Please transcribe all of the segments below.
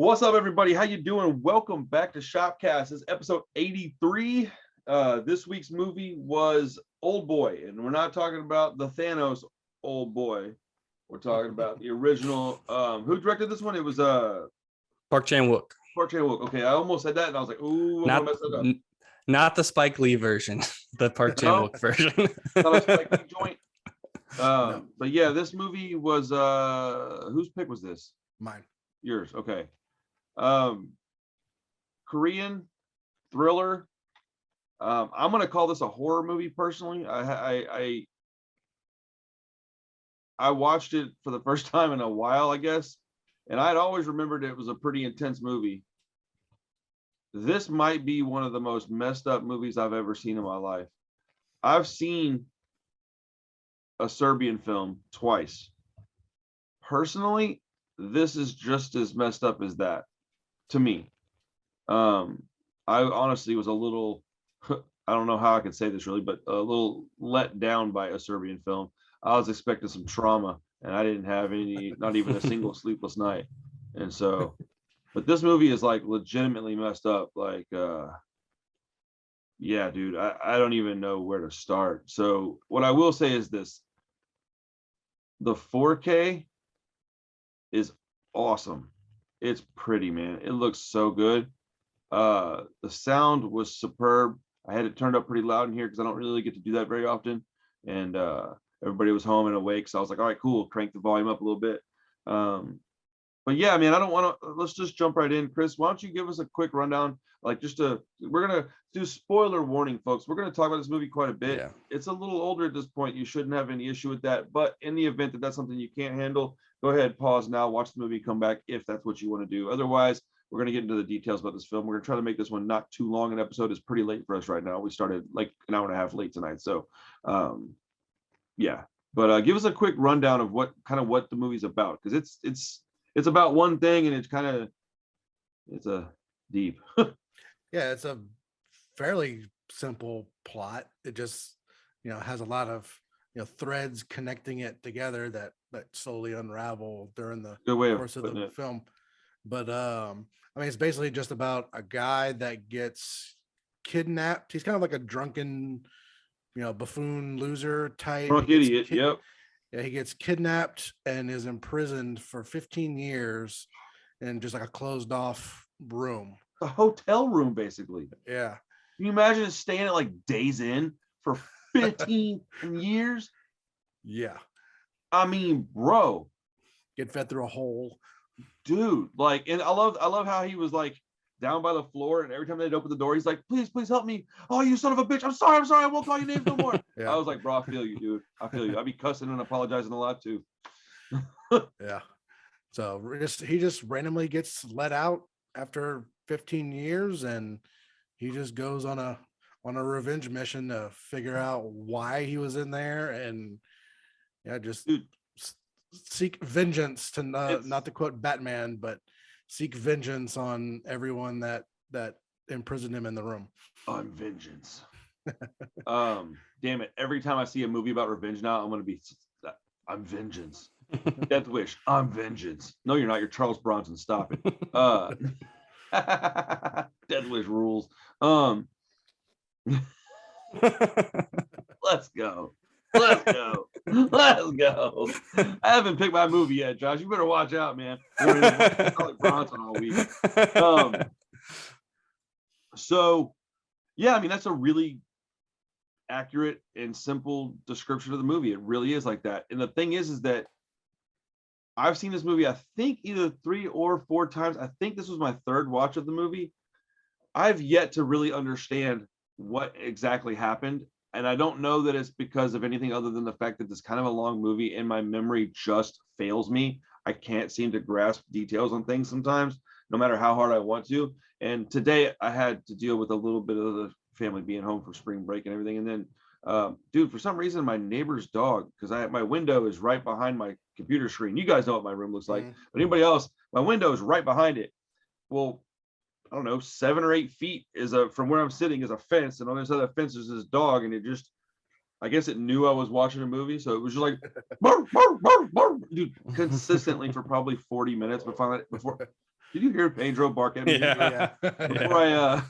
What's up, everybody? How you doing? Welcome back to Shopcast. This is episode 83. This week's movie was Old Boy, and we're not talking about the Thanos Old Boy. We're talking about the original. Who directed this one? It was Park Chan-Wook. Park Chan-Wook. Okay, I almost said that, and I was like, "Ooh, I'm gonna mess that up." Not the Spike Lee version, the Park Chan-Wook version. Not a Spike Lee joint. No. But yeah, this movie was whose pick was this? Mine. Yours. Okay. Korean thriller. I'm gonna call this a horror movie personally. I watched it for the first time in a while, I guess, and I'd always remembered it was a pretty intense movie. This might be one of the most messed up movies I've ever seen in my life. I've seen a Serbian film twice. Personally, this is just as messed up as that to me. I honestly was a little, I don't know how I could say this really, but a little let down by a Serbian film. I was expecting some trauma, and I didn't have any, not even a single sleepless night. And so, but this movie is like legitimately messed up. Like, yeah, dude, I don't even know where to start. So what I will say is this: the 4K is awesome. It's pretty, man. It looks so good. The sound was superb. I had it turned up pretty loud in here because I don't really get to do that very often. And everybody was home and awake, so I was like, all right, cool, crank the volume up a little bit. But yeah, I mean, I don't want to, let's just jump right in. Chris, why don't you give us a quick rundown? Like, we're going to do spoiler warning, folks. We're going to talk about this movie quite a bit. Yeah. It's a little older at this point. You shouldn't have any issue with that. But in the event that that's something you can't handle, go ahead, pause now, watch the movie, come back if that's what you want to do. Otherwise, we're going to get into the details about this film. We're going to try to make this one not too long an episode. It's pretty late for us right now. We started like an hour and a half late tonight. So, yeah. But give us a quick rundown of what the movie's about, because it's about one thing, and it's a deep. Yeah, it's a fairly simple plot. It just, has a lot of, threads connecting it together that slowly unravel during the course of the film. But I mean, it's basically just about a guy that gets kidnapped. He's kind of like a drunken, buffoon loser type. Drunk idiot. Yep. Yeah, he gets kidnapped and is imprisoned for 15 years in just like a closed off room. A hotel room, basically. Yeah. Can you imagine staying at like Days Inn for 15 years? Yeah. I mean, bro. Get fed through a hole. Dude, like, and I love how he was like down by the floor, and every time they'd open the door, he's like, please help me. Oh, you son of a bitch. I'm sorry. I won't call your name no more. Yeah. I was like, bro, I feel you, dude. I feel you. I'd be cussing and apologizing a lot too. Yeah. So he just randomly gets let out after 15 years, and he just goes on a revenge mission to figure out why he was in there, and just seek vengeance to not to quote Batman, but seek vengeance on everyone that imprisoned him in the room. On vengeance. Damn it. Every time I see a movie about revenge now, I'm I'm vengeance. Death Wish, I'm vengeance. No, you're not. You're Charles Bronson. Stop it. Death Wish rules. Let's go. I haven't picked my movie yet, Josh. You better watch out, man. Charles Bronson all week. So, yeah, I mean, that's a really accurate and simple description of the movie. It really is like that. And the thing is that I've seen this movie, I think, either 3 or 4 times. I think this was my third watch of the movie. I've yet to really understand what exactly happened. And I don't know that it's because of anything other than the fact that it's kind of a long movie and my memory just fails me. I can't seem to grasp details on things sometimes, no matter how hard I want to. And today I had to deal with a little bit of the family being home for spring break and everything. And then, dude, for some reason, my neighbor's dog, because my window is right behind my computer screen. You guys know what my room looks like. But anybody else, my window is right behind it. Well, I don't know, 7 or 8 feet from where I'm sitting is a fence, and on the other side of the fence is this dog, and it just, I guess it knew I was watching a movie, so it was just like, bark, bark, bark, bark, dude, consistently for probably 40 minutes before Did you hear Pedro bark at me? Yeah. Before I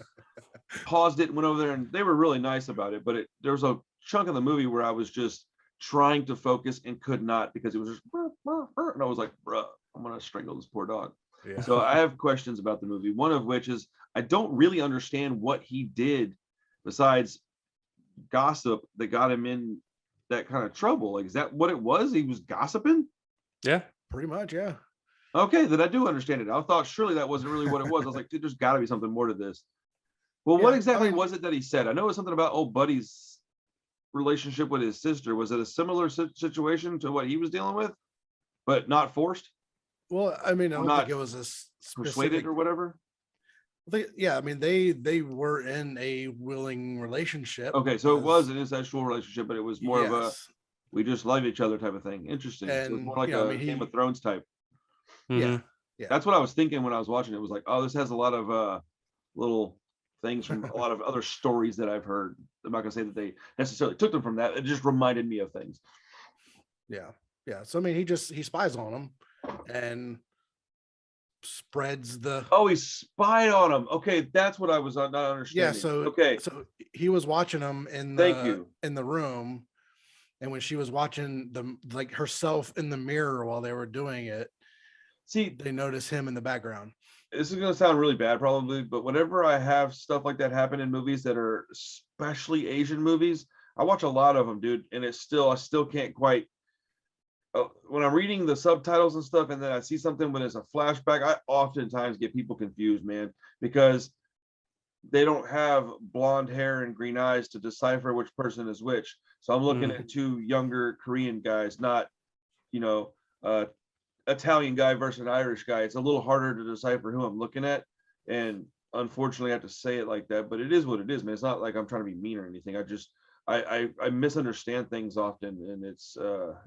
paused it and went over there, and they were really nice about it. But there was a chunk of the movie where I was just trying to focus and could not because it was just, and I was like, bruh, I'm gonna strangle this poor dog. Yeah. So I have questions about the movie. One of which is I don't really understand what he did besides gossip that got him in that kind of trouble. Like, is that what it was? He was gossiping? Yeah. Pretty much, yeah. Okay, then I do understand it. I thought surely that wasn't really what it was. I was like, dude, there's got to be something more to this. Well, what Yeah, exactly I mean- was it that he said? I know it was something about old Buddy's relationship with his sister. Was it a similar situation to what he was dealing with, but not forced, Well, I mean, I Or don't not think it was a persuaded, specific. or whatever? Yeah, I mean, they were in a willing relationship. Okay, so it was because- an incestual relationship, but it was more of a yes, we just love each other type of thing. Interesting. So it's And, more like you know, I a mean, Game of Thrones type. Mhm. Yeah. That's what I was thinking when I was watching it. It was like, oh, this has a lot of little things from a lot of other stories that I've heard. I'm not gonna say that they necessarily took them from that. It just reminded me of things. yeah. So I mean, he spies on him and spreads the. Oh, he spied on him. Okay, that's what I was not understanding. Yeah, so okay, so he was watching him in Thank you. the room, and when she was watching like herself in the mirror while they were doing it, see, they noticed him in the background. this is gonna sound really bad probably, but whenever I have stuff like that happen in movies that are especially Asian movies, I watch a lot of them, dude, and I still can't quite. When I'm reading the subtitles and stuff, and then I see something when it's a flashback, I oftentimes get people confused, man, because they don't have blonde hair and green eyes to decipher which person is which. So I'm looking at two younger Korean guys, not, Italian guy versus an Irish guy. It's a little harder to decipher who I'm looking at. And unfortunately, I have to say it like that, but it is what it is, man. It's not like I'm trying to be mean or anything. I misunderstand things often, and it's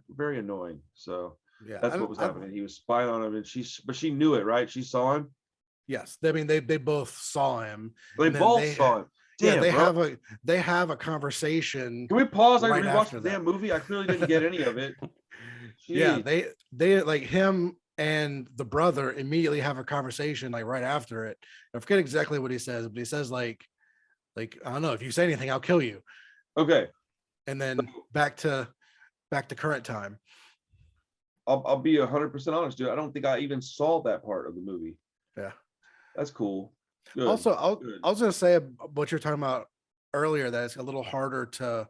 very annoying. So Yeah, that's what was happening. He was spying on him, and she knew it, right? She saw him. Yes, I mean they both saw him. They and then both saw him. Damn, they have a conversation. Can we pause? I right rewatched after the damn that. movie. I clearly didn't get any of it. Yeah, Jeez. they like him and the brother immediately have a conversation like right after it. I forget exactly what he says, but he says like I don't know, if you say anything, I'll kill you. Okay, And then back to current time. I'll be 100% honest, dude. I don't think I even saw that part of the movie. Yeah. That's cool. Good. Also, I Good. was gonna say what you're talking about earlier, that it's a little harder to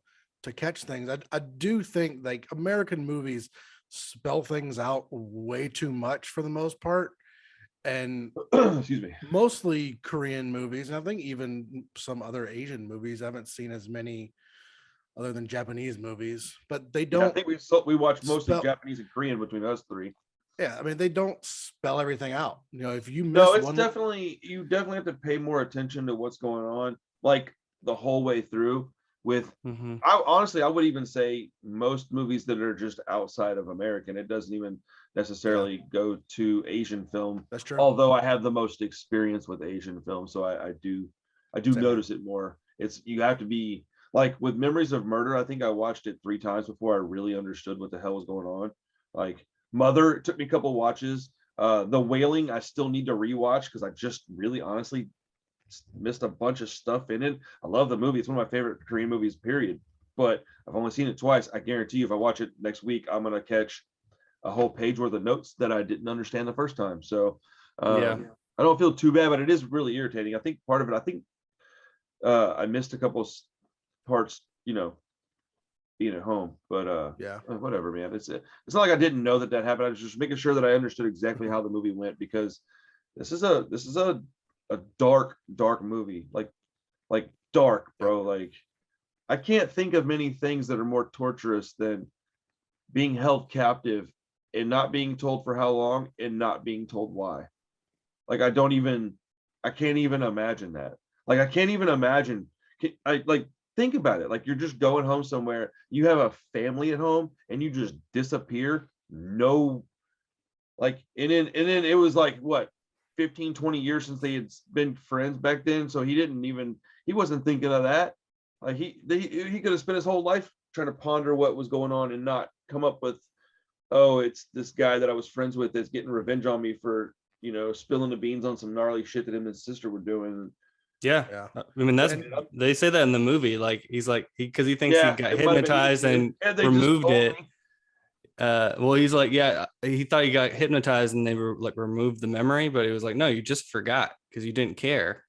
catch things. I do think like American movies spell things out way too much for the most part, and Excuse me. mostly Korean movies, and I think even some other Asian movies. I haven't seen as many other than Japanese movies, but they Yeah, I don't. think we watched mostly spell- Japanese and Korean between us three. Yeah, I mean they don't spell everything out. You know, if you miss No, it's one, you definitely have to pay more attention to what's going on, like the whole way through. With Mhm. I would even say most movies that are just outside of American, it doesn't even necessarily go to Asian film. that's true. Although I have the most experience with Asian film, so I do Same here. notice it more. You have to be like with Memories of Murder. I think I watched it 3 times before I really understood what the hell was going on. Like Mother, it took me a couple watches. The Wailing, I still need to rewatch because I just really honestly missed a bunch of stuff in it. I love the movie. It's one of my favorite Korean movies, period. But I've only seen it twice. I guarantee you, if I watch it next week, I'm gonna catch a whole page worth of notes that I didn't understand the first time. So Yeah. I don't feel too bad, but it is really irritating. I think part of it, I missed a couple parts, being at home, but Yeah. whatever, man. It's not like I didn't know that happened. I was just making sure that I understood exactly how the movie went, because this is a dark movie, like dark, bro. Like I can't think of many things that are more torturous than being held captive and not being told for how long and not being told why. Like I can't even imagine that. Like I can't even imagine. Think about it. Like you're just going home somewhere, you have a family at home, and you just disappear. No, and then it was like what, 15, 20 years since they had been friends back then. So he wasn't thinking of that. Like he could have spent his whole life trying to ponder what was going on and not come up with, oh, it's this guy that I was friends with that's getting revenge on me for spilling the beans on some gnarly shit that him and his sister were doing. Yeah. I mean, they say that in the movie. Like he's like because he thinks he got hypnotized and removed it. Well, he's like, yeah, he thought he got hypnotized and they were like removed the memory, but it was like, no, you just forgot because you didn't care.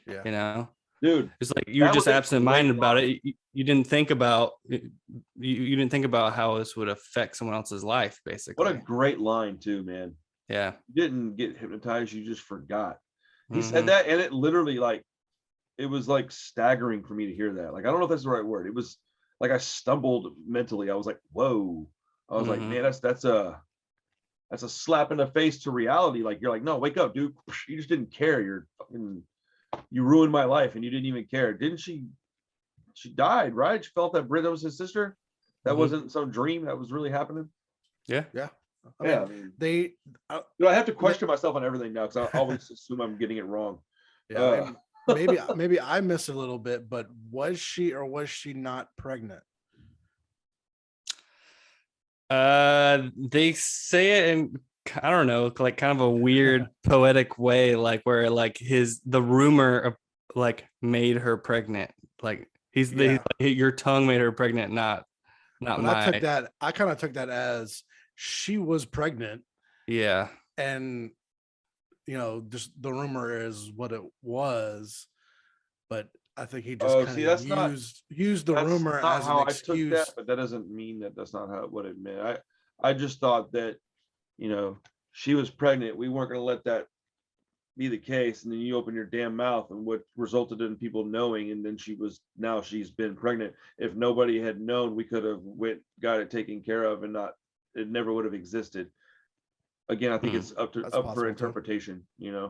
Yeah, dude, it's like you were just absent-minded about it. You didn't think about you didn't think about how this would affect someone else's life, basically. What a great line too, man. Yeah, you didn't get hypnotized, you just forgot. He said that, and it literally it was like staggering for me to hear that. Like, I don't know if that's the right word. It was like I stumbled mentally. I was like, whoa. I was like, man, that's a slap in the face to reality. Like, you're like, no, wake up, dude. You just didn't care. You ruined my life and you didn't even care. Didn't she died, right? She felt that Britta was his sister. That wasn't some dream that was really happening. Yeah. I mean, I have to question myself on everything now because I always assume I'm getting it wrong. Yeah, maybe I missed a little bit, but was she or was she not pregnant? They say it in, I don't know, like kind of a weird poetic way, like where like the rumor of like made her pregnant. Like your tongue made her pregnant, not mine. I kind of took that as she was pregnant. Yeah. And just the rumor is what it was, but I think he just used the rumor as an excuse. I took that, but that doesn't mean that's not what it meant. I just thought that she was pregnant. We weren't going to let that be the case, and then you open your damn mouth, and what resulted in people knowing, and then she's been pregnant. If nobody had known, we could have got it taken care of, and it never would have existed. Again, I think it's up for interpretation. Yeah,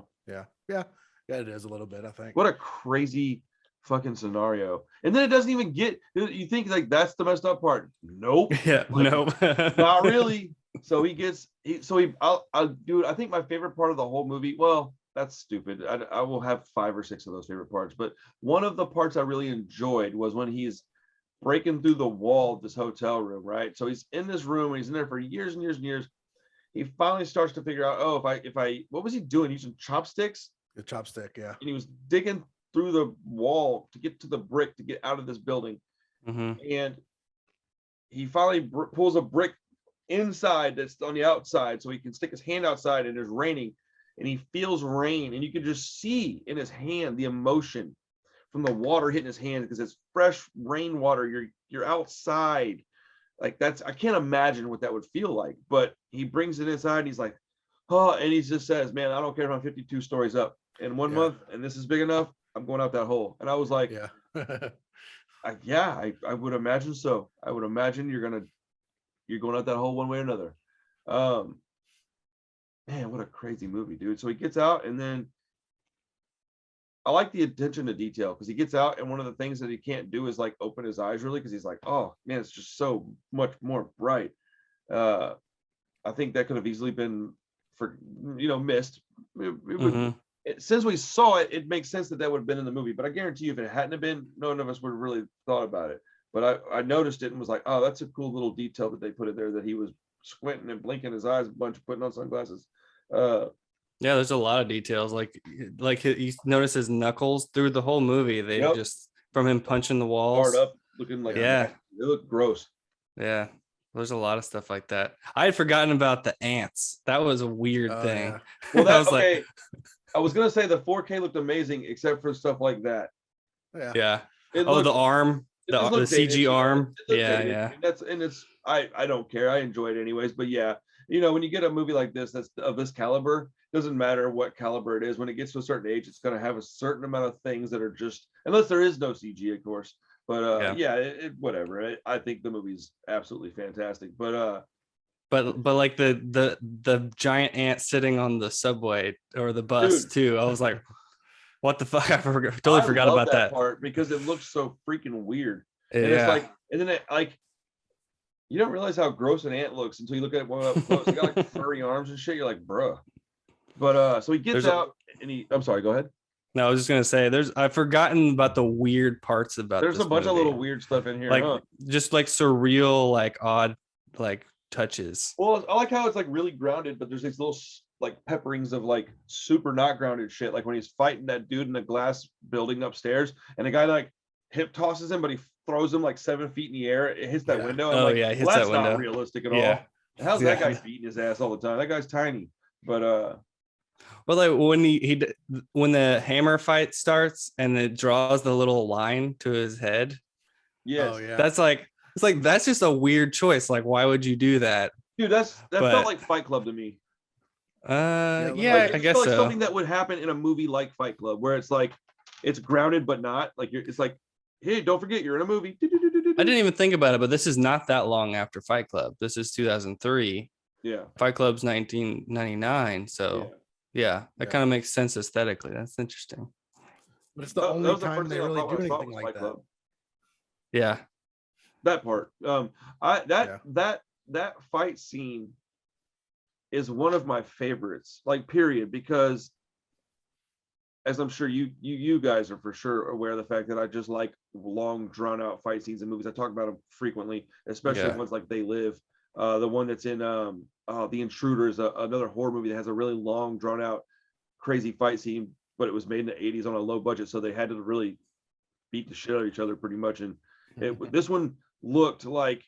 it is a little bit. I think. What a crazy fucking scenario. And then it doesn't even get. You think like that's the messed up part? Nope. Yeah. Nope. Not really. So dude, I think my favorite part of the whole movie. Well, that's stupid. I will have 5 or 6 of those favorite parts, but one of the parts I really enjoyed was when he's breaking through the wall of this hotel room. Right. So he's in this room and he's in there for years and years and years. He finally starts to figure out, what was he doing? Using chopsticks? The chopstick, yeah. And he was digging through the wall to get to the brick to get out of this building. And he finally pulls a brick inside that's on the outside so he can stick his hand outside, and there's raining, and he feels rain, and you can just see in his hand the emotion from the water hitting his hand because it's fresh rainwater. You're outside. Like I can't imagine what that would feel like, but he brings it inside and he's like, oh, and he just says, man, I don't care if I'm 52 stories up in 1 month and this is big enough, I'm going out that hole. And I was like, I would imagine so. I would imagine you're going out that hole one way or another. Man, what a crazy movie, dude. So he gets out, and then I like the attention to detail because he gets out, and one of the things that he can't do is like open his eyes really because he's like, oh man, it's just so much more bright. I think that could have easily been missed. Since we saw it, it makes sense that would have been in the movie. But I guarantee you, if it hadn't have been, none of us would have really thought about it. But I noticed it and was like, oh, that's a cool little detail that they put in there, that he was squinting and blinking his eyes a bunch, putting on sunglasses. Yeah, there's a lot of details. Like you notice his knuckles through the whole movie. They just from him punching the walls. Hard up, looking like it looked gross. Yeah, there's a lot of stuff like that. I had forgotten about the ants. That was a weird thing. Yeah. Well, that's okay. I was gonna say the 4K looked amazing, except for stuff like that. Yeah. The arm, the CG arm. Yeah. I don't care. I enjoy it anyways. But yeah, when you get a movie like this that's of this caliber, doesn't matter what caliber it is. When it gets to a certain age, it's going to have a certain amount of things that are just, unless there is no CG, of course. But whatever. I think the movie's absolutely fantastic. But like the giant ant sitting on the subway or the bus, dude, too. I was like, what the fuck? I totally forgot about that part because it looks so freaking weird. And it's like, and then you don't realize how gross an ant looks until you look at it one up close. They got like furry arms and shit. You're like, bruh. But so he gets out and I'm sorry, go ahead. No, I was just gonna say I've forgotten about the weird parts about there's a bunch of little weird stuff in here. Like just like surreal, like odd, like touches. Well, I like how it's like really grounded, but there's these little like pepperings of like super not grounded shit. Like when he's fighting that dude in the glass building upstairs, and the guy like hip tosses him, but he throws him like 7 feet in the air. It hits that window. I'm like, yeah, it hits well, that's that window. not realistic at Yeah. all. How's that guy beating his ass all the time? That guy's tiny. But well, like when the hammer fight starts and it draws the little line to his head. Yes. Oh, yeah. That's like, it's like, that's just a weird choice. Like, why would you do that? Dude, that felt like Fight Club to me. Yeah, like, I guess like so. something that would happen in a movie like Fight Club, where it's like it's grounded but not. Like it's like, hey, don't forget you're in a movie. I didn't even think about it, but this is not that long after Fight Club. This is 2003. Yeah. Fight Club's 1999. So yeah, that kind of makes sense aesthetically. That's interesting. But it's the only time they really do anything like that. Club. Yeah. That part. That fight scene is one of my favorites, like period, because as I'm sure you guys are for sure aware of the fact that I just like long drawn out fight scenes in movies. I talk about them frequently, especially ones like They Live. The one that's in The Intruder is another horror movie that has a really long drawn out crazy fight scene, but it was made in the 80s on a low budget, so they had to really beat the shit out of each other pretty much. And this one looked like,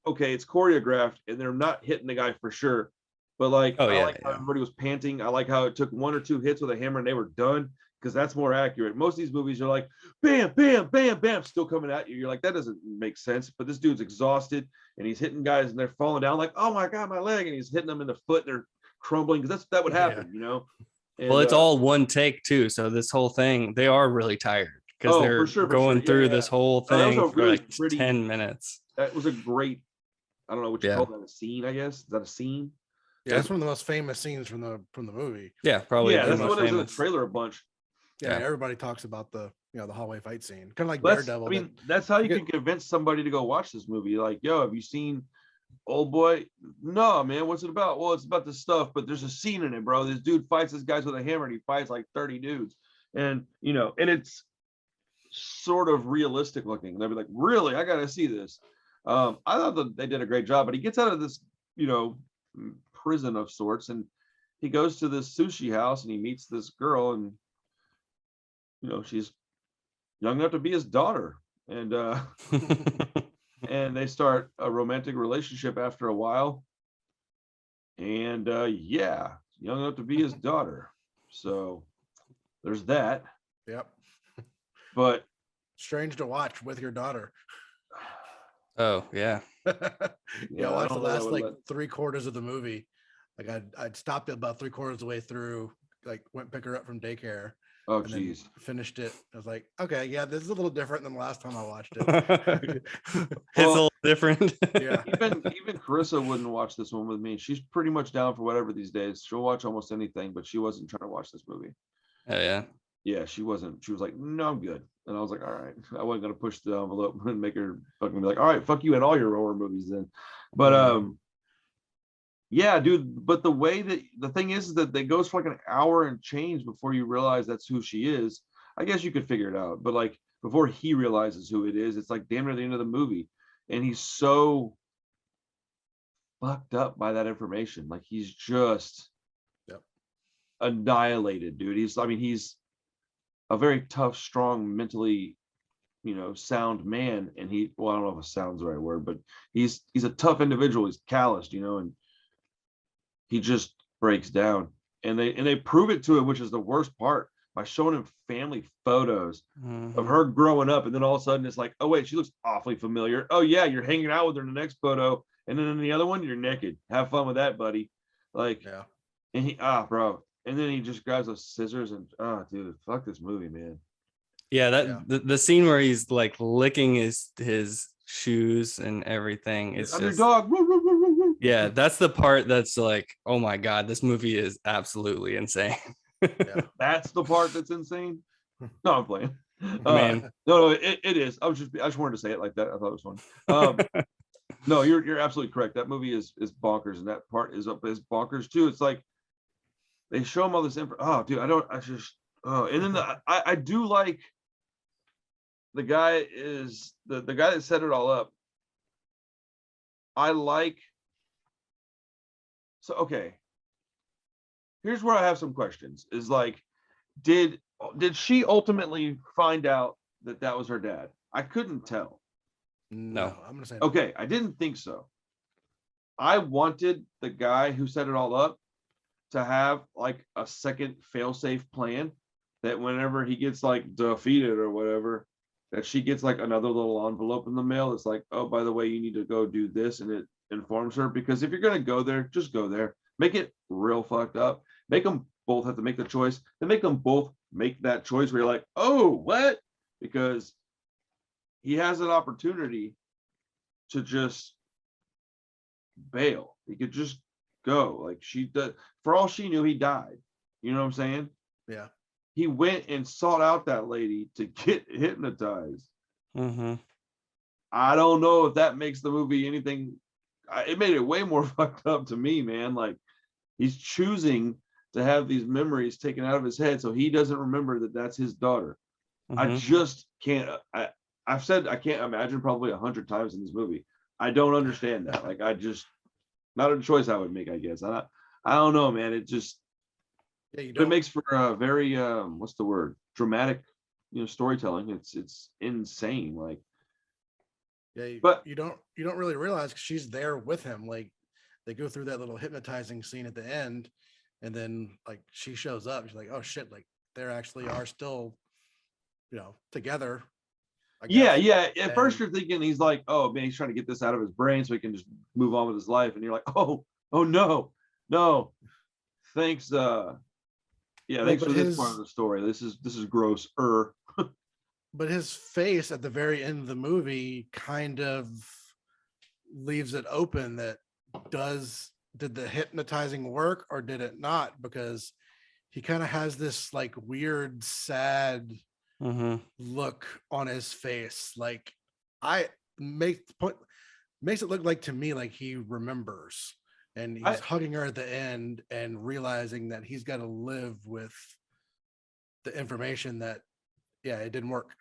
okay, it's choreographed and they're not hitting the guy for sure. But like, I like how everybody was panting. I like how it took 1 or 2 hits with a hammer and they were done, because that's more accurate. Most of these movies are like, bam, bam, bam, bam, still coming at you. You're like, that doesn't make sense. But this dude's exhausted and he's hitting guys and they're falling down like, oh my God, my leg. And he's hitting them in the foot. And they're crumbling, because that would happen, you know? And, well, it's all one take too. So this whole thing, they are really tired because they're going through this whole thing for like 10 minutes. That was a great, I don't know what you call that, a scene, I guess. Is that a scene? Yeah, that's one of the most famous scenes from the movie. Yeah, probably. Yeah, that's the one that was in the trailer a bunch. Yeah, everybody talks about the the hallway fight scene, kind of like Daredevil. I mean, that's how you can convince somebody to go watch this movie. Like, yo, have you seen Old Boy? No, man. What's it about? Well, it's about this stuff, but there's a scene in it, bro. This dude fights this guys with a hammer, and he fights like 30 dudes, and and it's sort of realistic looking. They'll be like, really? I gotta see this. I thought that they did a great job, but he gets out of this, prison of sorts, and he goes to this sushi house and he meets this girl, and she's young enough to be his daughter, and and they start a romantic relationship after a while, and young enough to be his daughter, so there's that. Yep. But strange to watch with your daughter. Oh yeah. I watched the last like 3/4 of the movie. Like I'd stopped it about 3/4 of the way through, like went pick her up from daycare. Oh geez. Finished it. I was like, okay, yeah, this is a little different than the last time I watched it. It's a little different. Yeah. Even Carissa wouldn't watch this one with me. She's pretty much down for whatever these days. She'll watch almost anything, but she wasn't trying to watch this movie. Oh yeah. Yeah, she wasn't. She was like, no, I'm good. And I was like, all right. I wasn't gonna push the envelope and make her fucking be like, all right, fuck you and all your horror movies then. But yeah, dude. But the thing is that it goes for like an hour and change before you realize that's who she is. I guess you could figure it out, but like before he realizes who it is, it's like damn near the end of the movie, and he's so fucked up by that information. Like he's just annihilated, dude. He's a very tough, strong, mentally, sound man, and I don't know if sound's the right word, but he's a tough individual. He's calloused, and he just breaks down, and they prove it to him, which is the worst part, by showing him family photos of her growing up, and then all of a sudden it's like, oh wait, she looks awfully familiar. Oh yeah, you're hanging out with her in the next photo, and then in the other one you're naked. Have fun with that, buddy. Like, and he bro. And then he just grabs those scissors and dude, fuck this movie, man. Yeah, the scene where he's like licking his shoes and everything. It's I'm just, your dog. Yeah, that's the part that's like, oh my God, this movie is absolutely insane. Yeah, that's the part that's insane. No, I'm playing. Man. No, it is. I just wanted to say it like that. I thought it was fun. No, you're absolutely correct. That movie is bonkers, and that part is bonkers too. It's like they show him all this info. Oh, dude, and then I do like the guy is the guy that set it all up. I like. So okay, here's where I have some questions. Is like, did she ultimately find out that was her dad? I couldn't tell. No, I'm gonna say no. Okay, I didn't think so. I wanted the guy who set it all up to have like a second fail-safe plan that whenever he gets like defeated or whatever, that she gets like another little envelope in the mail. It's like, oh, by the way, you need to go do this, and it informs her. Because if you're gonna go there, just go there. Make it real fucked up. Make them both have to make the choice. Then make them both make that choice where you're like, oh, what? Because he has an opportunity to just bail. He could just go. Like she does. For all she knew, he died. You know what I'm saying? Yeah. He went and sought out that lady to get hypnotized. Mm-hmm. I don't know if that makes the movie anything. It made it way more fucked up to me, man. Like he's choosing to have these memories taken out of his head so he doesn't remember that that's his daughter. Mm-hmm. I just can't. I've said I can't imagine probably 100 times in this movie. I don't understand that. Like I just not a choice I would make. I guess I don't know, man. It just it makes for a very what's the word, dramatic, storytelling. It's insane. Like but you don't really realize she's there with him. Like they go through that little hypnotizing scene at the end, and then like she shows up. She's like, oh shit, like they actually are still, together. Yeah. At first you're thinking he's like, oh man, he's trying to get this out of his brain so he can just move on with his life. And you're like, oh no. Thanks. Thanks for this part of the story. This is gross. But his face at the very end of the movie kind of leaves it open that did the hypnotizing work or did it not? Because he kind of has this like weird, sad look on his face. Like makes it look like to me like he remembers, and he's hugging her at the end and realizing that he's got to live with the information that it didn't work.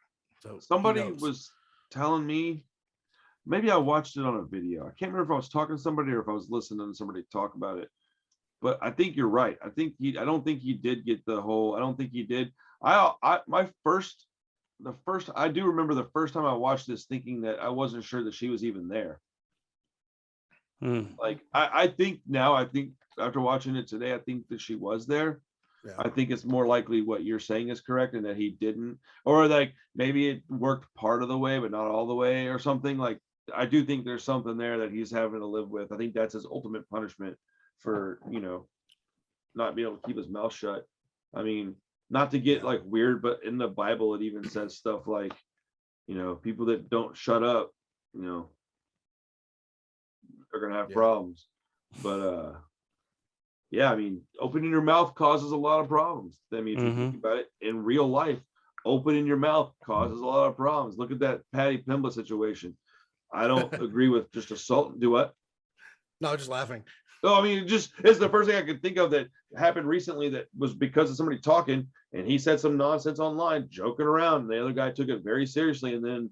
So somebody was telling me, maybe I watched it on a video. I can't remember if I was talking to somebody or if I was listening to somebody talk about it. But I think you're right. I don't think he did get the whole. I don't think he did. I do remember the first time I watched this thinking that I wasn't sure that she was even there. Like I think after watching it today, I think that she was there. Yeah. I think it's more likely what you're saying is correct and that he didn't, or like maybe it worked part of the way but not all the way or something. Like I do think there's something there that he's having to live with. I think that's his ultimate punishment for not being able to keep his mouth shut. I mean, not to get like weird, but in the Bible it even says stuff like people that don't shut up are gonna have problems. But I mean, opening your mouth causes a lot of problems. I mean, if you think about it in real life, opening your mouth causes a lot of problems. Look at that Patty Pimblett situation. I don't agree with just assault. Do what? No, just laughing. No, I mean, it's the first thing I could think of that happened recently that was because of somebody talking and he said some nonsense online, joking around. And the other guy took it very seriously and then,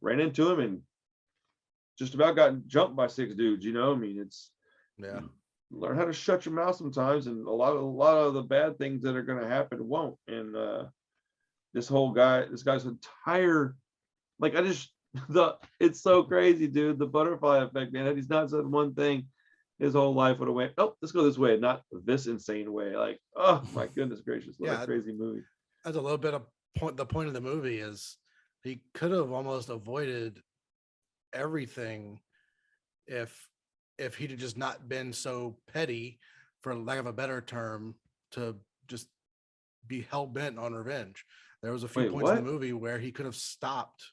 ran into him and just about got jumped by 6 dudes. I mean, it's learn how to shut your mouth sometimes, and a lot of the bad things that are going to happen won't. And this guy's entire, like, it's so crazy, dude. The butterfly effect, man. Had he's not said one thing, his whole life would have went, oh, let's go this way, not this insane way. Like, oh my goodness gracious, what a crazy movie. That's a little bit of the point of the movie is he could have almost avoided everything if he'd have just not been so petty, for lack of a better term, to just be hell-bent on revenge. There was a few points in the movie where he could have stopped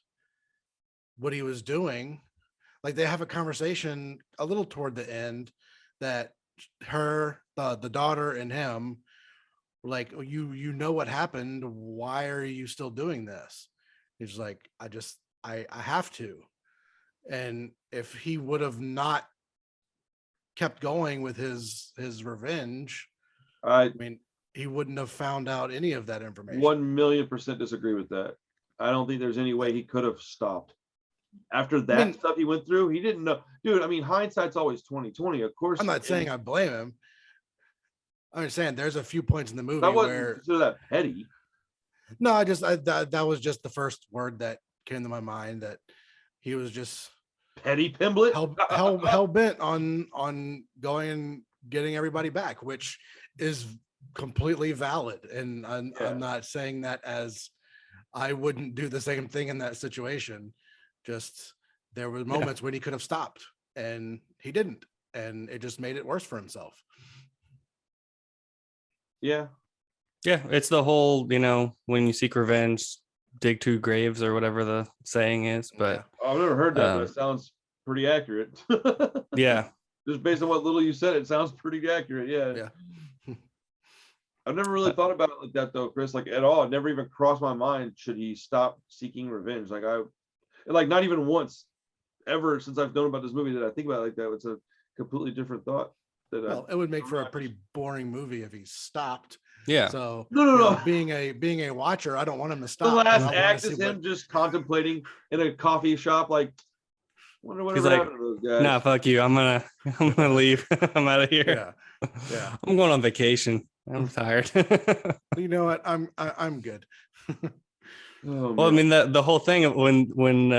what he was doing. Like they have a conversation a little toward the end that the daughter and him were like, oh, you know what happened, why are you still doing this? He's like, I have to. And if he would have not kept going with his revenge, I mean, he wouldn't have found out any of that information. 1,000,000% disagree with that. I don't think there's any way he could have stopped. After that stuff he went through, he didn't know. Dude, I mean, hindsight's always 20/20. Of course. I'm not saying I blame him. I understand there's a few points in the movie That wasn't where consider that petty. no, that was just the first word that came to my mind, that he was just Petty Pimblett. hell bent on going and getting everybody back, which is completely valid. And I'm not saying that as I wouldn't do the same thing in that situation. Just there were moments when he could have stopped and he didn't, and it just made it worse for himself. Yeah. Yeah, it's the whole, when you seek revenge, dig two graves or whatever the saying is. But I've never heard that, but it sounds pretty accurate. Yeah. Just based on what little you said, it sounds pretty accurate. Yeah. I've never really thought about it like that though, Chris, like at all. It never even crossed my mind. Should he stop seeking revenge? Like not even once ever since I've known about this movie that I think about it like that. It's a completely different thought. Well, it would make for a pretty boring movie if he stopped. Yeah. So no. Being a watcher, I don't want him to stop. The last act is him just contemplating in a coffee shop, like, wonder what happened to those guys. Nah, fuck you. I'm gonna leave. I'm out of here. Yeah. I'm going on vacation. I'm tired. You know what? I'm good. Well, I mean the whole thing of when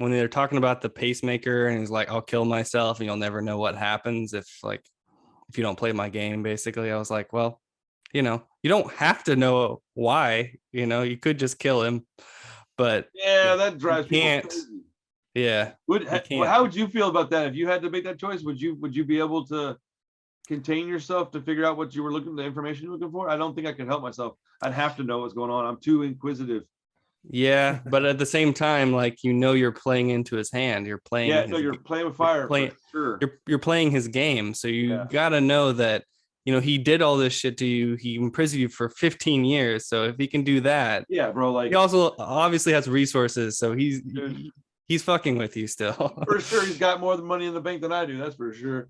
they're talking about the pacemaker and he's like, I'll kill myself and you'll never know what happens if you don't play my game, basically. I was like, well, you don't have to know why, you could just kill him, but that drives people crazy. Yeah. How would you feel about that if you had to make that choice? Would you be able to contain yourself to figure out what you were the information you were looking for? I don't think I could help myself. I'd have to know what's going on. I'm too inquisitive. Yeah, but at the same time, you're playing into his hand. You're playing. You're playing with fire. Sure. You're playing his game, so you gotta know that he did all this shit to you. He imprisoned you for 15 years. So if he can do that, bro. He also obviously has resources, so he's fucking with you still. For sure, he's got more money in the bank than I do. That's for sure.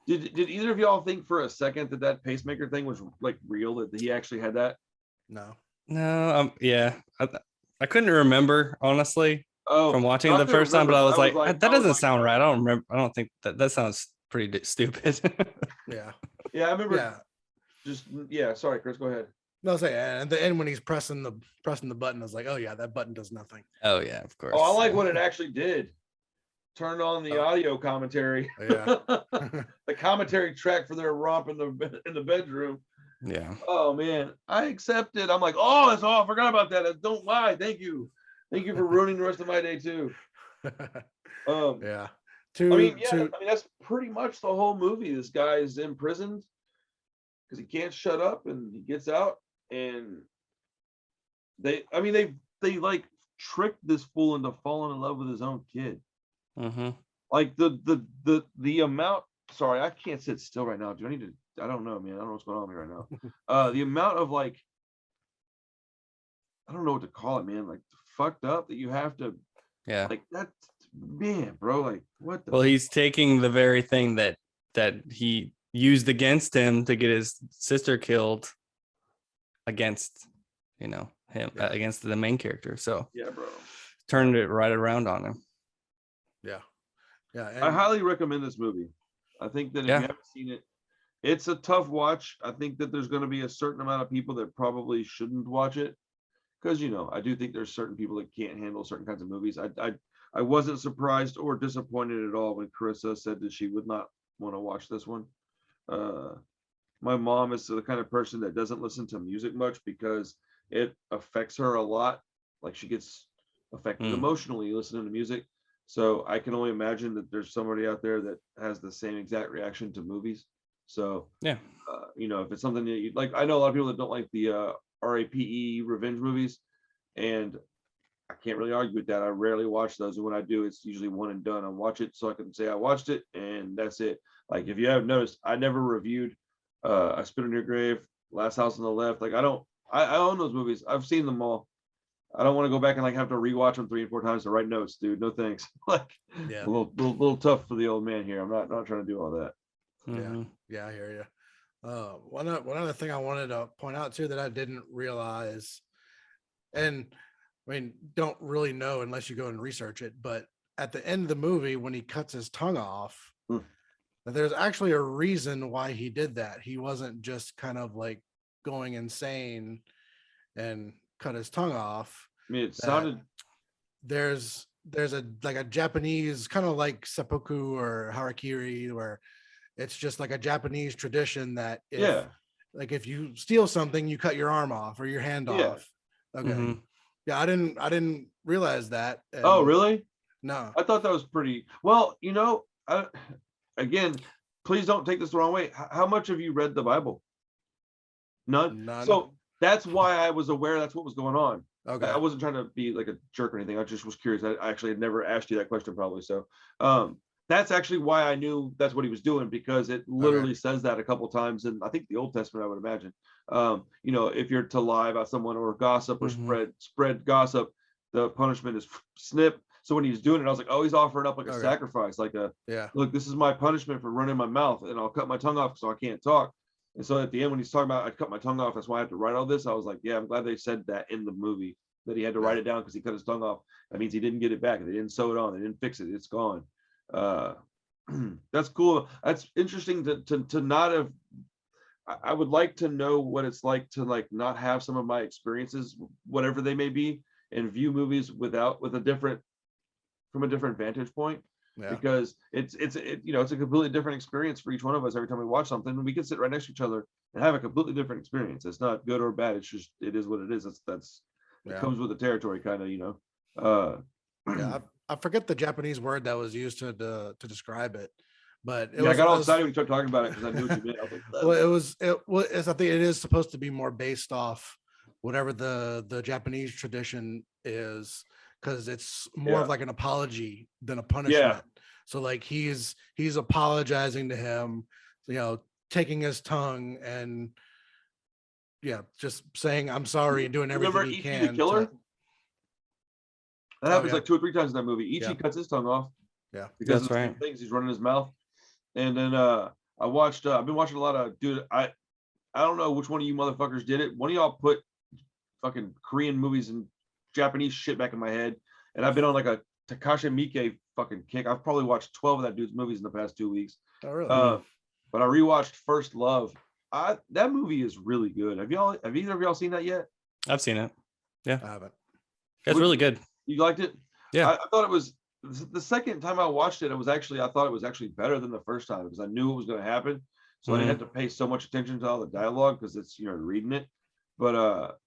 Did either of y'all think for a second that pacemaker thing was real? That he actually had that? No. Yeah. I couldn't remember, honestly, from watching it the first time, but I was like, that doesn't sound right. I don't remember. I don't think that sounds pretty stupid. Yeah. I remember. Sorry, Chris, go ahead. No, say, and at the end when he's pressing the button, I was like, oh yeah, that button does nothing. Oh yeah, of course. Oh, I like what it actually did. Turned on the audio commentary. Yeah. The commentary track for their romp in the bedroom. Yeah. Oh man, I accept it. I'm like, I forgot about that. Don't lie. Thank you for ruining the rest of my day too. Yeah. That's pretty much the whole movie. This guy is imprisoned because he can't shut up, and he gets out, and they tricked this fool into falling in love with his own kid. Mm-hmm. Like the amount. Sorry, I can't sit still right now. I don't know, man. I don't know what's going on with me right now. The amount of I don't know what to call it, man. Fucked up that you have to. Yeah. That's, man, bro. What the? Well, he's taking the very thing that he used against him to get his sister killed against, him, against the main character. So yeah, bro. Turned it right around on him. Yeah. I highly recommend this movie. I think that if you haven't seen it, it's a tough watch. I think that there's going to be a certain amount of people that probably shouldn't watch it because, I do think there's certain people that can't handle certain kinds of movies. I wasn't surprised or disappointed at all when Carissa said that she would not want to watch this one. My mom is the kind of person that doesn't listen to music much because it affects her a lot. She gets affected emotionally listening to music. So I can only imagine that there's somebody out there that has the same exact reaction to movies. So if it's something that you like, I know a lot of people that don't like the RAPE revenge movies, and I can't really argue with that. I rarely watch those, and when I do, it's usually one and done. I watch it so I can say I watched it, and that's it. If you haven't noticed, I never reviewed I Spit on Your Grave, Last House on the Left. I own those movies. I've seen them all. I don't want to go back and have to rewatch them 3 and 4 times to write notes, dude. No thanks. A little tough for the old man here. I'm not trying to do all that. Mm-hmm. Yeah, I hear you. One other thing I wanted to point out too that I didn't realize, and don't really know unless you go and research it, but at the end of the movie when he cuts his tongue off, there's actually a reason why he did that. He wasn't just kind of like going insane and cut his tongue off. I mean, it sounded. There's a like a Japanese kind of like seppuku or harakiri, where it's just like a Japanese tradition that if you steal something, you cut your arm off or your hand off. Okay. Mm-hmm. Yeah, I didn't realize that. Oh, really? No. I thought that was pretty well, again, please don't take this the wrong way. How much have you read the Bible? None. So that's why I was aware that's what was going on. Okay. I wasn't trying to be like a jerk or anything. I just was curious. I actually had never asked you that question probably. So that's actually why I knew that's what he was doing, because it literally says that a couple of times in, I think, the Old Testament, I would imagine. If you're to lie about someone or gossip or spread gossip, the punishment is snip. So when he's doing it, I was like, oh, he's offering up like a sacrifice, like look, this is my punishment for running my mouth, and I'll cut my tongue off so I can't talk. And so at the end, when he's talking about, I cut my tongue off, that's why I have to write all this. I was like, yeah, I'm glad they said that in the movie, that he had to write it down because he cut his tongue off. That means he didn't get it back. They didn't sew it on. They didn't fix it. It's gone. That's cool. That's interesting to not have. I would like to know what it's like to like not have some of my experiences, whatever they may be, and view movies from a different vantage point. Yeah. Because it's a completely different experience for each one of us every time we watch something, and we can sit right next to each other and have a completely different experience. It's not good or bad. It's just, it is what it is. It comes with the territory, kind of, I forget the Japanese word that was used to describe it, but I got all excited when you started talking about it because I knew what you meant. I was like, well, I think it is supposed to be more based off whatever the Japanese tradition is, because it's more of like an apology than a punishment. Yeah. So like he's apologizing to him, taking his tongue and just saying I'm sorry and doing everything he can. The Killer? That happens like 2 or 3 times in that movie. Ichi cuts his tongue off. Yeah, because of the things he's running his mouth. And then I've been watching a lot of I don't know which one of you motherfuckers did it. One of y'all put fucking Korean movies and Japanese shit back in my head, and I've been on like a Takashi Miike fucking kick. I've probably watched 12 of that dude's movies in the past 2 weeks. Oh, really? But I rewatched First Love. That movie is really good. Have either of y'all seen that yet? I've seen it. Yeah, I haven't. It's really good. You liked it? Yeah. I thought it was, the second time I watched it, I thought it was actually better than the first time, because I knew it was going to happen. So I didn't have to pay so much attention to all the dialogue, because it's, reading it. But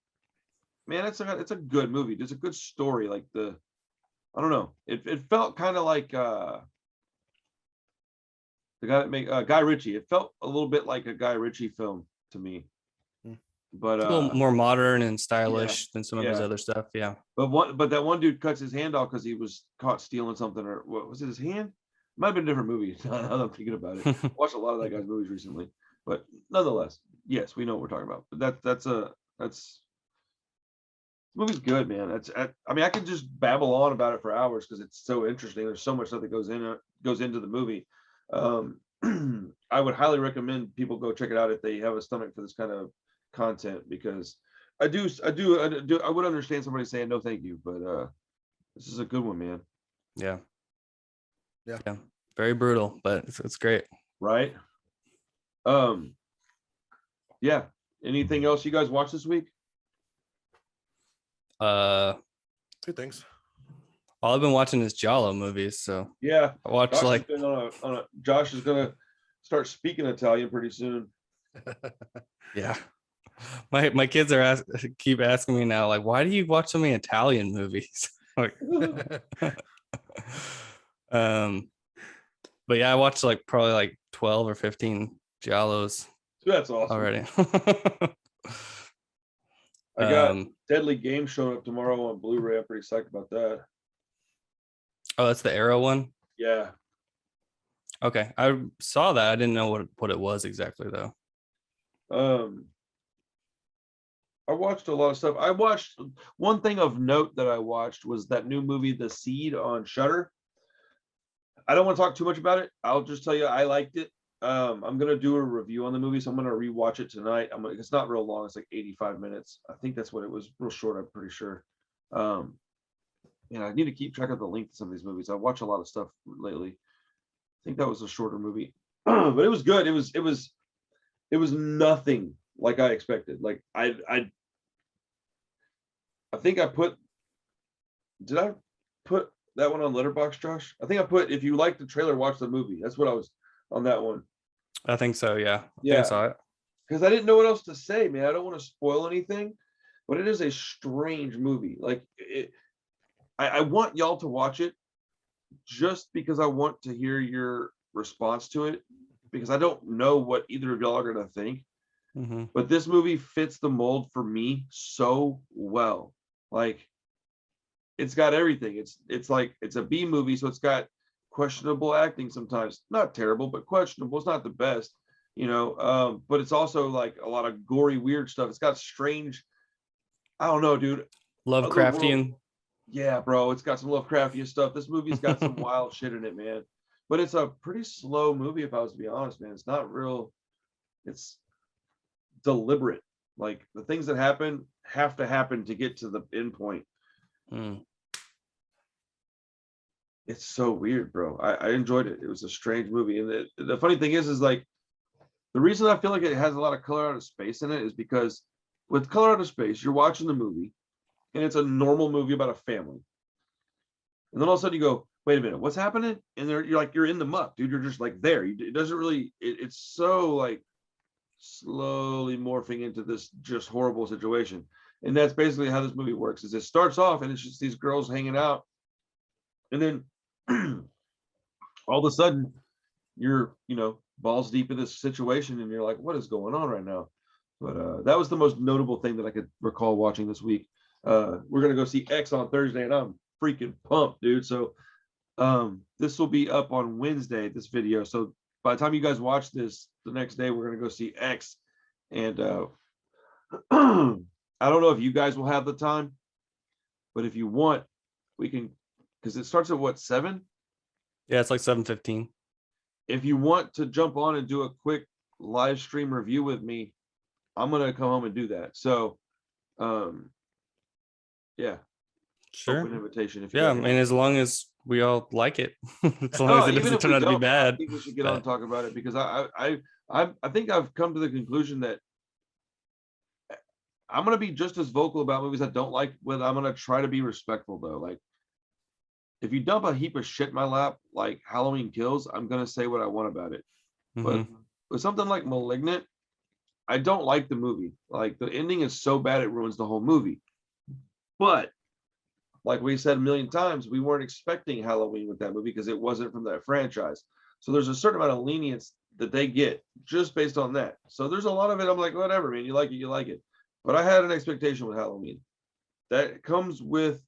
man, it's a good movie. It's a good story. Like I don't know. It felt kind of like the guy that made Guy Ritchie. It felt a little bit like a Guy Ritchie film to me. But a little more modern and stylish than some of his other stuff. Yeah. But that one dude cuts his hand off because he was caught stealing something, or what was it, his hand? Might have been a different movie. Now that I'm thinking about it. Watched a lot of that guy's movies recently. But nonetheless, yes, we know what we're talking about. But that's this movie's good, man. I can just babble on about it for hours because it's so interesting. There's so much stuff that goes into the movie. I would highly recommend people go check it out if they have a stomach for this kind of content, because I would understand somebody saying no thank you, but this is a good one, man. Yeah, very brutal, but it's great, right? Yeah, anything else you guys watched this week? 2 things. All I've been watching is Giallo movies, so yeah, I watched Josh is gonna start speaking Italian pretty soon. Yeah. My kids keep asking me now, like, why do you watch so many Italian movies? Like, but yeah, I watched probably 12 or 15 Giallos. That's awesome already. I got Deadly Game showing up tomorrow on Blu-ray. I'm pretty psyched about that. Oh, that's the Arrow one? Yeah. Okay. I saw that. I didn't know what it was exactly though. I watched a lot of stuff. I watched one thing of note that I watched was that new movie, The Seed, on Shudder. I don't want to talk too much about it. I'll just tell you I liked it. I'm gonna do a review on the movie, so I'm gonna rewatch it tonight. It's not real long. It's like 85 minutes. I think that's what it was. Real short. I'm pretty sure. I need to keep track of the length of some of these movies. I watch a lot of stuff lately. I think that was a shorter movie. but it was good. It was nothing like I expected. Like I think I put. Did I put that one on Letterboxd, Josh? I think I put, if you like the trailer, watch the movie. That's what I was on that one. I think so. Yeah. Yeah. I saw it. Because I didn't know what else to say, man. I don't want to spoil anything, but it is a strange movie. Like I want y'all to watch it just because I want to hear your response to it, because I don't know what either of y'all are going to think. Mm-hmm. But this movie fits the mold for me so well. Like, it's got everything. It's like, it's a B movie, so it's got questionable acting sometimes. Not terrible, but questionable. It's not the best, but it's also like a lot of gory, weird stuff. It's got strange, I don't know, dude. Lovecraftian. Yeah, bro. It's got some Lovecraftian stuff. This movie's got some wild shit in it, man. But it's a pretty slow movie, if I was to be honest, man. It's not real. It's deliberate. Like, the things that happen have to happen to get to the end point. It's so weird, bro. I enjoyed it. It was a strange movie. And the funny thing is like, the reason I feel like it has a lot of color out of space in it is because with color out of space, you're watching the movie and it's a normal movie about a family. And then all of a sudden you go, wait a minute, what's happening? And you're in the muck, dude. You're just like there. It doesn't really, it's so like slowly morphing into this just horrible situation. And that's basically how this movie works. Is it starts off and it's just these girls hanging out. And then all of a sudden you're, balls deep in this situation and you're like, what is going on right now? But that was the most notable thing that I could recall watching this week. We're going to go see X on Thursday and I'm freaking pumped, dude. So this will be up on Wednesday, this video. So by the time you guys watch this, the next day, we're going to go see X. And I don't know if you guys will have the time, but if you want, we can, because it starts at what, 7? Yeah, it's like 7:15. If you want to jump on and do a quick live stream review with me, I'm gonna come home and do that. So yeah, sure, open invitation. If yeah, I mean, as long as we all like it, as long as it doesn't turn out to be bad. I think we should get on and talk about it, because I think I've come to the conclusion that I'm gonna be just as vocal about movies I don't like. I'm gonna try to be respectful though. Like, if you dump a heap of shit in my lap, like Halloween Kills, I'm going to say what I want about it. Mm-hmm. But with something like Malignant, I don't like the movie. Like, the ending is so bad, it ruins the whole movie. But like we said a million times, we weren't expecting Halloween with that movie because it wasn't from that franchise. So there's a certain amount of lenience that they get just based on that. So there's a lot of it. I'm like, whatever, man, you like it, you like it. But I had an expectation with Halloween that comes with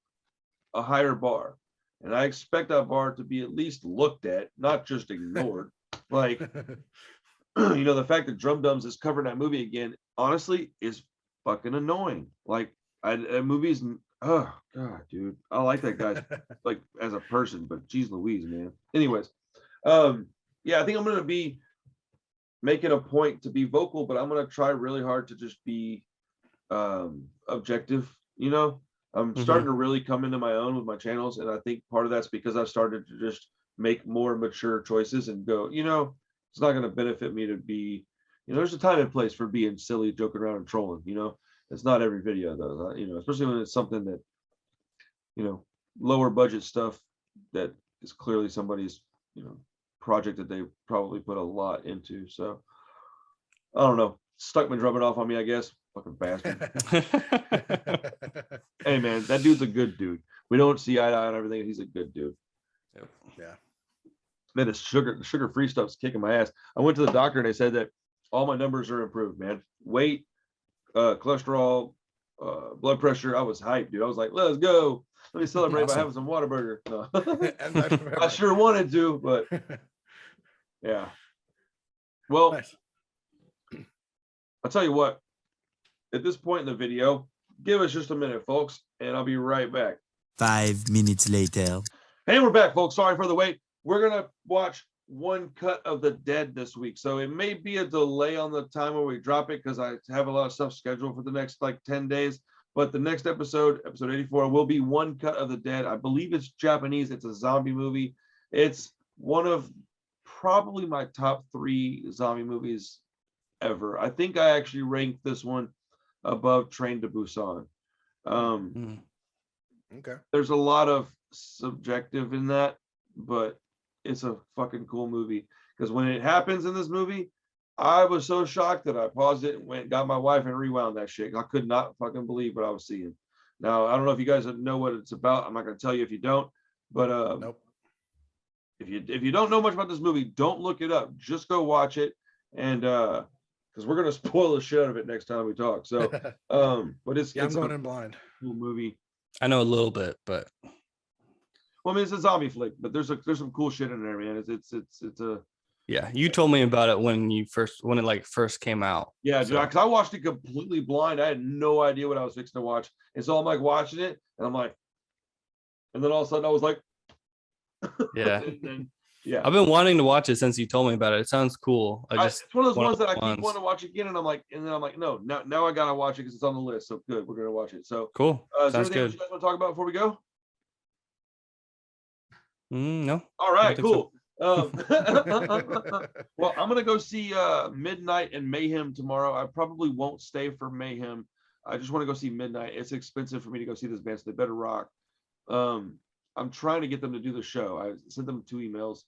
a higher bar. And I expect that bar to be at least looked at, not just ignored. Like, the fact that Drum Dums is covering that movie again, honestly, is fucking annoying. Like, that movie's, oh god, dude, I like that guy like as a person, but geez Louise, man. Anyways, yeah, I think I'm gonna be making a point to be vocal, but I'm gonna try really hard to just be objective. I'm starting to really come into my own with my channels, and I think part of that's because I've started to just make more mature choices and go, it's not going to benefit me to be, there's a time and place for being silly, joking around and trolling, it's not every video though, especially when it's something that, lower budget stuff that is clearly somebody's, project that they probably put a lot into. So I don't know, stuck my drumming off on me, I guess. Fucking bastard. Hey man, that dude's a good dude. We don't see eye to eye on everything. He's a good dude. Yep. Yeah. Man, the sugar-free stuff's kicking my ass. I went to the doctor and they said that all my numbers are improved, man. Weight, cholesterol, blood pressure. I was hyped, dude. I was like, let's go. Let me celebrate by having some Whataburger. No. I sure wanted to, but yeah. Well, nice. I'll tell you what. At this point in the video, give us just a minute, folks, and I'll be right back. 5 minutes later. And we're back, folks. Sorry for the wait. We're going to watch One Cut of the Dead this week. So it may be a delay on the time when we drop it because I have a lot of stuff scheduled for the next 10 days. But the next episode 84, will be One Cut of the Dead. I believe it's Japanese. It's a zombie movie. It's one of probably my top 3 zombie movies ever. I think I actually ranked this one above Train to Busan. Okay. There's a lot of subjective in that, but it's a fucking cool movie. Because when it happens in this movie, I was so shocked that I paused it and went, got my wife and rewound that shit. I could not fucking believe what I was seeing. Now, I don't know if you guys know what it's about. I'm not going to tell you if you don't, but Nope. If you don't know much about this movie, don't look it up. Just go watch it, and because we're going to spoil the shit out of it next time we talk. So, but it's I'm going in blind. Cool movie. I know a little bit, but well, I mean, it's a zombie flick, but there's some cool shit in there, man. It's a yeah. You told me about it when it first came out. Yeah, because I watched it completely blind. I had no idea what I was fixing to watch, and so I'm like watching it, and I'm like, and then all of a sudden I was like, yeah, then, yeah. I've been wanting to watch it since you told me about it. It sounds cool. It's one of those ones that I keep wanting to watch again, and then I'm like, no, now I gotta watch it because it's on the list. So good, we're gonna watch it. So cool. Sounds good. You guys want to talk about before we go? No. All right, cool. So. Well, I'm gonna go see Midnight and Mayhem tomorrow. I probably won't stay for Mayhem. I just want to go see Midnight. It's expensive for me to go see this band, so they better rock. I'm trying to get them to do the show. I sent them 2 emails.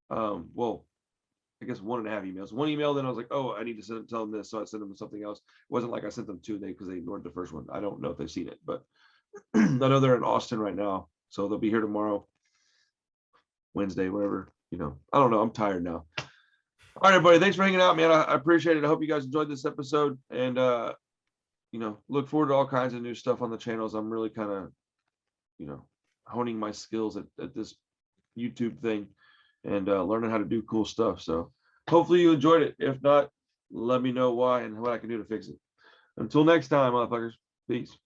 Well, I guess 1.5 emails. 1 email, then I was like, oh, I need to tell them this, so I sent them something else. It wasn't like I sent them 2 because they ignored the first one. I don't know if they've seen it, but I know they're in Austin right now, so they'll be here tomorrow, Wednesday, whatever. I don't know. I'm tired now. All right, everybody. Thanks for hanging out, man. I appreciate it. I hope you guys enjoyed this episode, and look forward to all kinds of new stuff on the channels. I'm really kind of, honing my skills at this YouTube thing and learning how to do cool stuff. So hopefully you enjoyed it. If not, let me know why and what I can do to fix it. Until next time, motherfuckers. Peace.